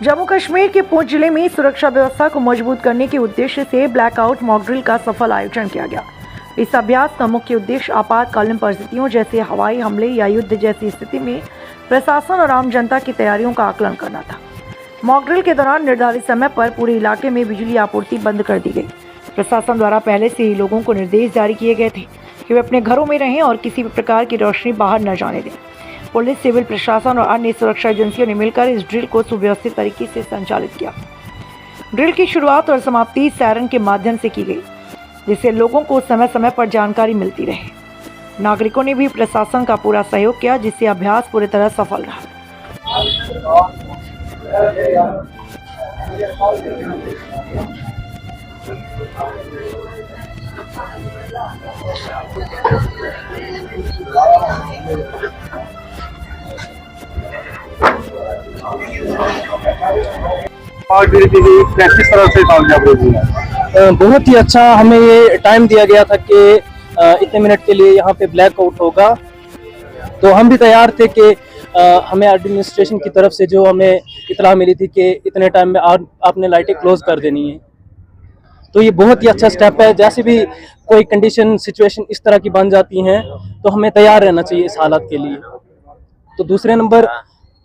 जम्मू कश्मीर के पुंछ जिले में सुरक्षा व्यवस्था को मजबूत करने के उद्देश्य से ब्लैकआउट मॉक ड्रिल का सफल आयोजन किया गया। इस अभ्यास का मुख्य उद्देश्य आपातकालीन परिस्थितियों जैसे हवाई हमले या युद्ध जैसी स्थिति में प्रशासन और आम जनता की तैयारियों का आकलन करना था। मॉक ड्रिल के दौरान निर्धारित समय पर पूरे इलाके में बिजली आपूर्ति बंद कर दी गई। प्रशासन द्वारा पहले से ही लोगों को निर्देश जारी किए गए थे कि वे अपने घरों में रहें और किसी भी प्रकार की रोशनी बाहर न जाने दें। पुलिस, सिविल प्रशासन और अन्य सुरक्षा एजेंसियों ने मिलकर इस ड्रिल को सुव्यवस्थित तरीके से संचालित किया। ड्रिल की शुरुआत और समाप्ति सायरन के माध्यम से की गई, जिससे लोगों को समय समय पर जानकारी मिलती रहे। नागरिकों ने भी प्रशासन का पूरा सहयोग किया, जिससे अभ्यास पूरी तरह सफल रहा। किस तरह से बहुत ही अच्छा हमें ये टाइम दिया गया था कि इतने मिनट के लिए यहाँ पे ब्लैकआउट होगा, तो हम भी तैयार थे कि हमें एडमिनिस्ट्रेशन की तरफ से जो हमें इतला मिली थी कि इतने टाइम में आपने लाइटें क्लोज कर देनी है। तो ये बहुत ही अच्छा स्टेप है। जैसे भी कोई कंडीशन सिचुएशन इस तरह की बन जाती हैं तो हमें तैयार रहना चाहिए इस हालत के लिए। तो दूसरे नंबर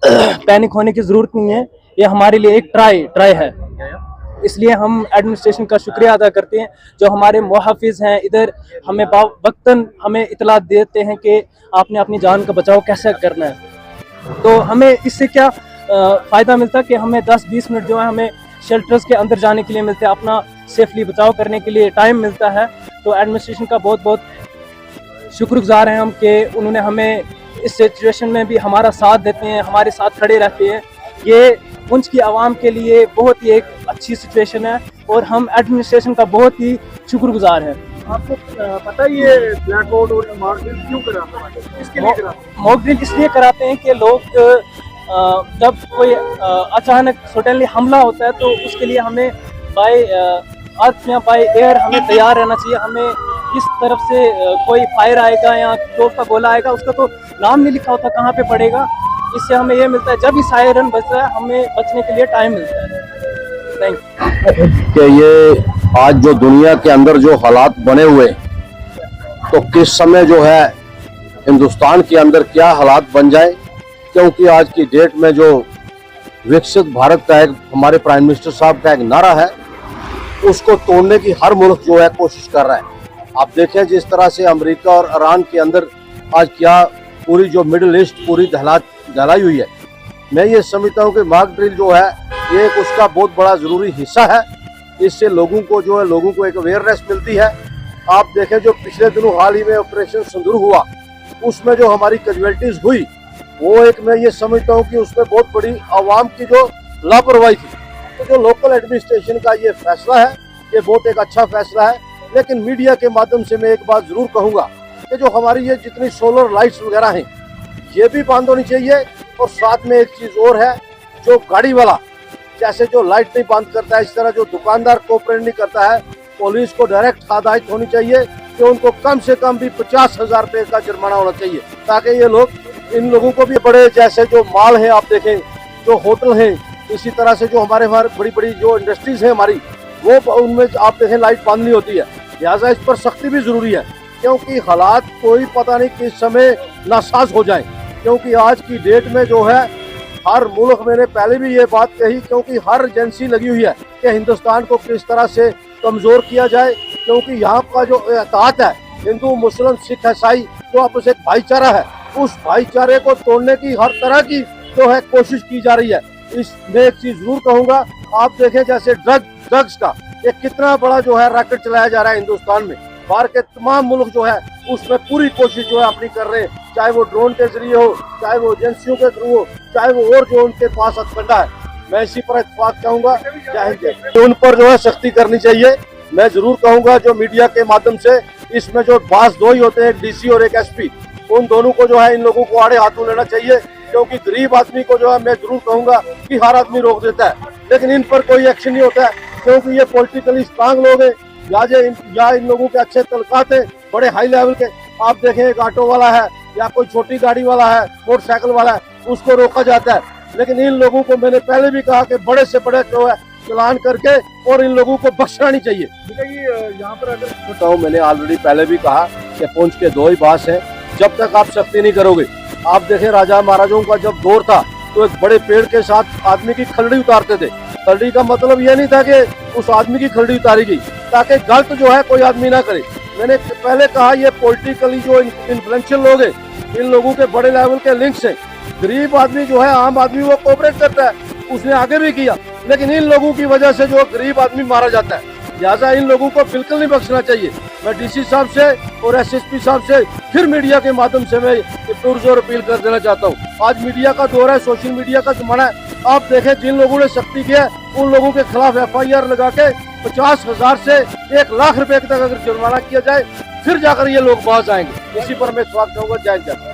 पैनिक होने की ज़रूरत नहीं है, ये हमारे लिए एक ट्राई है। इसलिए हम एडमिनिस्ट्रेशन का शुक्रिया अदा करते हैं जो हमारे मुहाफिज हैं इधर, हमें वक्तन हमें इतला देते हैं कि आपने अपनी जान का बचाव कैसे करना है। तो हमें इससे क्या फ़ायदा मिलता है कि हमें 10-20 मिनट जो है हमें शेल्टर्स के अंदर जाने के लिए मिलते हैं, अपना सेफली बचाव करने के लिए टाइम मिलता है। तो एडमिनिस्ट्रेशन का बहुत बहुत शुक्रगुजार हैं हम कि उन्होंने हमें इस सिचुएशन में भी हमारा साथ देते हैं, हमारे साथ खड़े रहते हैं। ये पुंछ की आवाम के लिए बहुत ही एक अच्छी सिचुएशन है और हम एडमिनिस्ट्रेशन का बहुत ही शुक्रगुजार हैं। आपको पता ही है ब्लैकआउट और मॉक ड्रिल क्यों कराते हैं? इसके लिए कराते हैं। मॉक ड्रिल इसलिए कराते हैं कि लोग जब कोई अचानक सडनली हमला होता है तो उसके लिए हमें बाय अर्थ या बाय एयर हमें तैयार रहना चाहिए। हमें किस तरफ से कोई फायर आएगा या तोप का गोला आएगा उसका तो नाम नहीं लिखा होता कहाँ पे पड़ेगा। इससे हमें ये मिलता है जब ही सायरन बजता है हमें बचने के लिए टाइम मिलता है। Thank you. कि ये आज जो दुनिया के अंदर जो हालात बने हुए, तो किस समय जो है हिंदुस्तान के अंदर क्या हालात बन जाए, क्योंकि आज की डेट में जो विकसित भारत का एक हमारे प्राइम मिनिस्टर साहब का एक नारा है, उसको तोड़ने की हर मुल्क जो है कोशिश कर रहा है। आप देखें जिस तरह से अमेरिका और ईरान के अंदर आज क्या पूरी जो मिडिल ईस्ट पूरी दहलाई हुई है। मैं ये समझता हूँ कि मॉक ड्रिल जो है ये एक उसका बहुत बड़ा ज़रूरी हिस्सा है। इससे लोगों को जो है लोगों को एक अवेयरनेस मिलती है। आप देखें जो पिछले दिनों हाल ही में ऑपरेशन सिंदूर हुआ, उसमें जो हमारी कैजुअल्टीज हुई वो एक मैं ये समझता हूँ कि उसमें बहुत बड़ी आवाम की जो लापरवाही थी। तो जो लोकल एडमिनिस्ट्रेशन का ये फैसला है ये बहुत एक अच्छा फैसला है। लेकिन मीडिया के माध्यम से मैं एक बात जरूर कहूँगा कि जो हमारी ये जितनी सोलर लाइट्स वगैरह हैं ये भी बंद होनी चाहिए। और साथ में एक चीज़ और है, जो गाड़ी वाला जैसे जो लाइट नहीं बंद करता है, इस तरह जो दुकानदार कोऑपरेट नहीं करता है, पुलिस को डायरेक्ट हदायत होनी चाहिए कि उनको कम से कम भी 50,000 रुपये का जुर्माना होना चाहिए, ताकि ये लोग इन लोगों को भी बड़े जैसे जो माल है आप देखें, जो होटल हैं, इसी तरह से जो हमारे बड़ी बड़ी जो इंडस्ट्रीज है हमारी, वो उनमें आप देखें लाइट बंद नहीं होती है। लिहाजा इस पर सख्ती भी जरूरी है, क्योंकि हालात कोई पता नहीं किस समय नासाज हो जाए। क्योंकि आज की डेट में जो है हर मुल्क, मैंने पहले भी ये बात कही, क्योंकि हर एजेंसी लगी हुई है कि हिंदुस्तान को किस तरह से कमज़ोर किया जाए। क्योंकि यहाँ का जो एहतियात है हिंदू मुस्लिम सिख ईसाई जो आपस एक भाईचारा है, उस भाईचारे को तोड़ने की हर तरह की जो है कोशिश की जा रही है। इसमें एक चीज़ जरूर कहूँगा, आप देखें जैसे ड्रग्स का ये कितना बड़ा जो है रैकेट चलाया जा रहा है हिंदुस्तान में। बाहर के तमाम मुल्क जो है उसमें पूरी कोशिश जो है अपनी कर रहे हैं, चाहे वो ड्रोन के जरिए हो, चाहे वो एजेंसियों के थ्रू हो, चाहे वो और जो उनके पास हथकंडा है। मैं इसी पर इत्तेफाक चाहूँगा, चाहे उन पर जो है सख्ती करनी चाहिए। मैं जरूर कहूँगा जो मीडिया के माध्यम से इसमें जो बास दो ही होते हैं, एक डीसी और एक एसपी, उन दोनों को जो है इन लोगों को आड़े हाथों लेना चाहिए। क्योंकि गरीब आदमी को जो है मैं जरूर कहूँगा कि हर आदमी रोक देता है, लेकिन इन पर कोई एक्शन नहीं होता है, क्योंकि ये पॉलिटिकली स्ट्रांग लोग हैं या इन लोगों के अच्छे तलकात हैं बड़े हाई लेवल के। आप देखें एक ऑटो वाला है या कोई छोटी गाड़ी वाला है, मोटरसाइकिल वाला है, उसको रोका जाता है, लेकिन इन लोगों को मैंने पहले भी कहा कि बड़े से बड़े जो है चलान करके और इन लोगों को बख्शना नहीं चाहिए। ठीक है, ये यहाँ पर अगर बताऊं, मैंने ऑलरेडी पहले भी कहा कि पुंछ के दो ही बास हैं, जब तक आप सख्ती नहीं करोगे। आप देखें राजा महाराजाओं का जब दौर था तो एक बड़े पेड़ के साथ आदमी की खलड़ी उतारते थे। खलड़ी का मतलब यह नहीं था कि उस आदमी की खलड़ी उतारी गई ताकि गलत जो है कोई आदमी ना करे। मैंने पहले कहा ये पॉलिटिकली जो इन्फ्लुएंशियल लोग हैं, इन लोगों के बड़े लेवल के लिंक्स हैं। गरीब आदमी जो है, आम आदमी, वो कोऑपरेट करता है, उसने आगे भी किया, लेकिन इन लोगों की वजह से जो गरीब आदमी मारा जाता है। लिहाजा इन लोगों को बिल्कुल नहीं बख्शना चाहिए। मैं डीसी साहब से और एसएसपी साहब से फिर मीडिया के माध्यम से मैं पुरजोर अपील कर देना चाहता हूँ। आज मीडिया का दौर है, सोशल मीडिया का जमाना है। आप देखें जिन लोगों ने सख्ती किया उन लोगों के खिलाफ FIR लगा के 50,000 से 1 लाख रुपए तक अगर जुर्माना किया जाए, फिर जाकर ये लोग बाज आएंगे। इसी पर मैं स्वागत करूँगा। जय जय।